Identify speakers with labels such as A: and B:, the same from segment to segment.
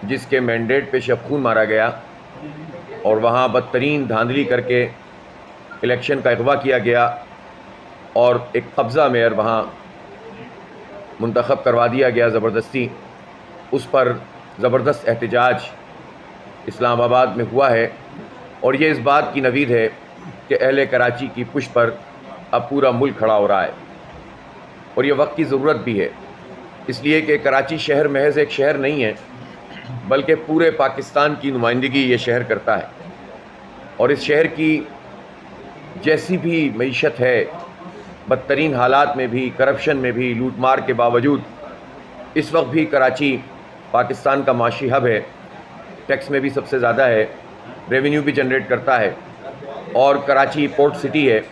A: जिसके मैंडेट पे शब खून मारा गया और वहाँ बदतरीन धांधली करके इलेक्शन का अगवा किया गया और एक कब्ज़ा मेयर वहाँ मुंतखब करवा दिया गया ज़बरदस्ती, उस पर ज़बरदस्त एहतजाज इस्लामाबाद में हुआ है। और ये इस बात की नवीद है कि अहले कराची की पुश पर अब पूरा मुल्क खड़ा हो रहा है और ये वक्त की ज़रूरत भी है, इसलिए कि कराची शहर महज एक शहर नहीं है बल्कि पूरे पाकिस्तान की नुमाइंदगी ये शहर करता है। और इस शहर की जैसी भी मईशत है, बदतरीन हालात में भी, करप्शन में भी, लूट मार के बावजूद इस वक्त भी कराची पाकिस्तान का माशी हब है। टैक्स में भी सबसे ज़्यादा है, रेवेन्यू भी जनरेट करता है और कराची पोर्ट सिटी है।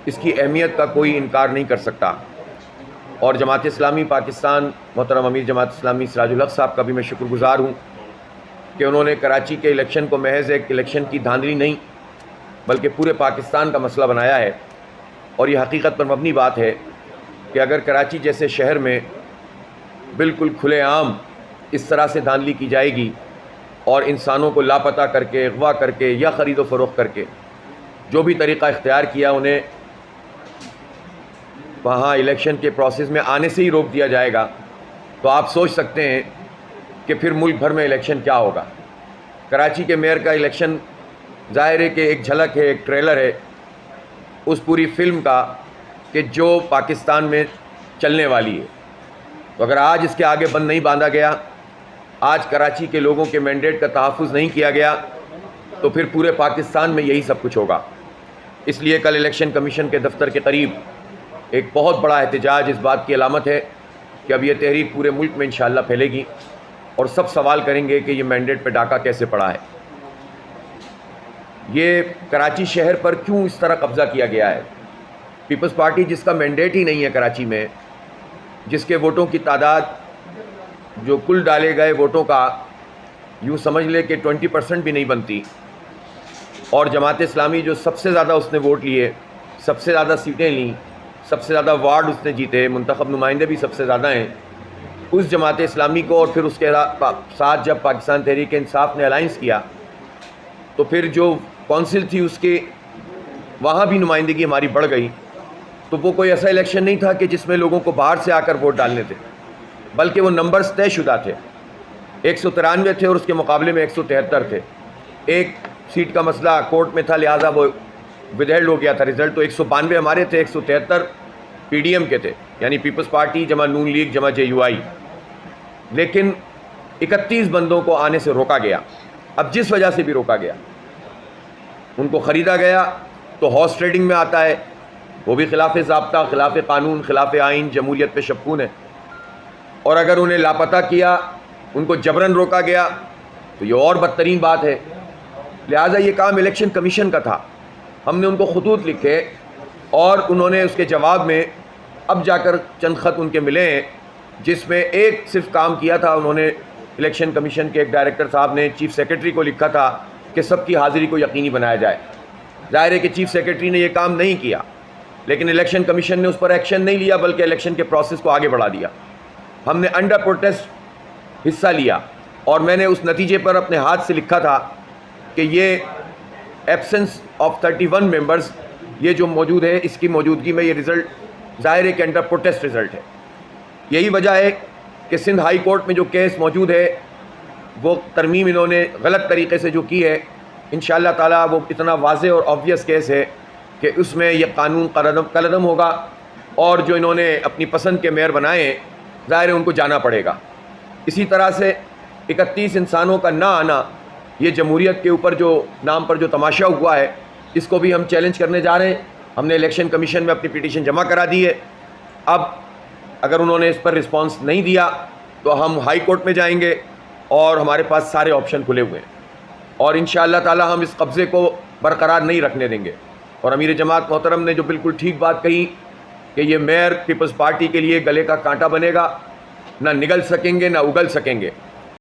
A: इसकी अहमियत का कोई इनकार नहीं कर सकता। और जमात इस्लामी पाकिस्तान, मोहतरम अमीर जमात इस्लामी सिराजुल हक साहब का भी मैं शुक्रगुज़ार हूँ कि उन्होंने कराची के इलेक्शन को महज एक इलेक्शन की धांधली नहीं बल्कि पूरे पाकिस्तान का मसला बनाया है। और ये हकीकत पर मबनी बात है कि अगर कराची जैसे शहर में बिल्कुल खुलेआम इस तरह से धांधली की जाएगी और इंसानों को लापता करके, अगवा करके या ख़रीद व फ़रोख्त करके जो भी तरीक़ा इख्तियार किया, उन्हें वहाँ इलेक्शन के प्रोसेस में आने से ही रोक दिया जाएगा, तो आप सोच सकते हैं कि फिर मुल्क भर में इलेक्शन क्या होगा। कराची के मेयर का इलेक्शन ज़ाहिर है कि एक झलक है, एक ट्रेलर है उस पूरी फिल्म का कि जो पाकिस्तान में चलने वाली है। तो अगर आज इसके आगे बंद नहीं बांधा गया, आज कराची के लोगों के मैंडेट का तहफ़्फ़ुज़ नहीं किया गया, तो फिर पूरे पाकिस्तान में यही सब कुछ होगा। इसलिए कल इलेक्शन कमीशन के दफ्तर के करीब एक बहुत बड़ा एहतजाज इस बात की अलामत है कि अब ये तहरीक पूरे मुल्क में इंशाअल्लाह फैलेगी और सब सवाल करेंगे कि ये मैंडेट पे डाका कैसे पड़ा है, ये कराची शहर पर क्यों इस तरह कब्ज़ा किया गया है। पीपल्स पार्टी जिसका मैंडेट ही नहीं है कराची में, जिसके वोटों की तादाद जो कुल डाले गए वोटों का यूँ समझ ले कि 20% भी नहीं बनती, और जमात इस्लामी जो सबसे ज़्यादा उसने वोट लिए, सबसे ज़्यादा सीटें लीं, सबसे ज़्यादा वार्ड उसने जीते, मुंतखब नुमाइंदे भी सबसे ज़्यादा हैं, उस जमात इस्लामी को और फिर उसके साथ जब पाकिस्तान तहरीक इंसाफ ने अलाइंस किया तो फिर जो कौंसिल थी उसके वहाँ भी नुमाइंदगी हमारी बढ़ गई। तो वो कोई ऐसा इलेक्शन नहीं था कि जिसमें लोगों को बाहर से आकर वोट डालने थे, बल्कि वो नंबर्स तयशुदा थे। 193 थे और उसके मुकाबले में 173 थे। एक सीट का मसला कोर्ट में था, लिहाजा वो विदहेल्ड हो गया था रिज़ल्ट। तो 192 हमारे थे, 173 पीडीएम के थे, यानी पीपल्स पार्टी जमा नून लीग जमा JUI। लेकिन 31 बंदों को आने से रोका गया। अब जिस वजह से भी रोका गया, उनको ख़रीदा गया तो हॉर्स ट्रेडिंग में आता है, वो भी खिलाफ ज़ाब्ता, खिलाफ कानून, खिलाफ आइन, जमहूरियत पे शबखून है। और अगर उन्हें लापता किया, उनको जबरन रोका गया, तो ये और बदतरीन बात है। लिहाजा ये काम इलेक्शन कमीशन का था। हमने उनको खतूत लिखे और उन्होंने उसके जवाब में अब जाकर चंद ख़त उनके मिले हैं, जिसमें एक सिर्फ काम किया था। उन्होंने इलेक्शन कमीशन के एक डायरेक्टर साहब ने चीफ़ सेक्रेटरी को लिखा था कि सबकी हाज़िरी को यकीनी बनाया जाए। ज़ाहिर है कि चीफ़ सेक्रेटरी ने यह काम नहीं किया, लेकिन इलेक्शन कमीशन ने उस पर एक्शन नहीं लिया बल्कि इलेक्शन के प्रोसेस को आगे बढ़ा दिया। हमने अंडर प्रोटेस्ट हिस्सा लिया और मैंने उस नतीजे पर अपने हाथ से लिखा था कि ये एब्सेंस ऑफ 31 मेंबर्स ये जो मौजूद है, इसकी मौजूदगी में ये रिज़ल्ट ज़ाहिर है कि अंडर प्रोटेस्ट रिज़ल्ट है। यही वजह है कि सिंध हाई कोर्ट में जो केस मौजूद है, वो तरमीम इन्होंने गलत तरीके से जो की है, इंशाअल्लाह ताला वो इतना वाज़े और ऑब्वियस केस है कि उसमें यह कानून कलअदम होगा और जो इन्होंने अपनी पसंद के मेयर बनाए ज़ाहिर है उनको जाना पड़ेगा। इसी तरह से 31 इंसानों का ना आना, ये जमहूरियत के ऊपर जो नाम पर जो तमाशा हुआ है, इसको भी हम चैलेंज करने जा रहे हैं। हमने इलेक्शन कमीशन में अपनी पिटीशन जमा करा दी है। अब अगर उन्होंने इस पर रिस्पांस नहीं दिया तो हम हाई कोर्ट में जाएंगे और हमारे पास सारे ऑप्शन खुले हुए हैं और इंशाअल्लाह ताला हम इस कब्ज़े को बरकरार नहीं रखने देंगे। और अमीर जमात मोहतरम ने जो बिल्कुल ठीक बात कही कि ये मेयर पीपल्स पार्टी के लिए गले का कांटा बनेगा, ना निगल सकेंगे ना उगल सकेंगे।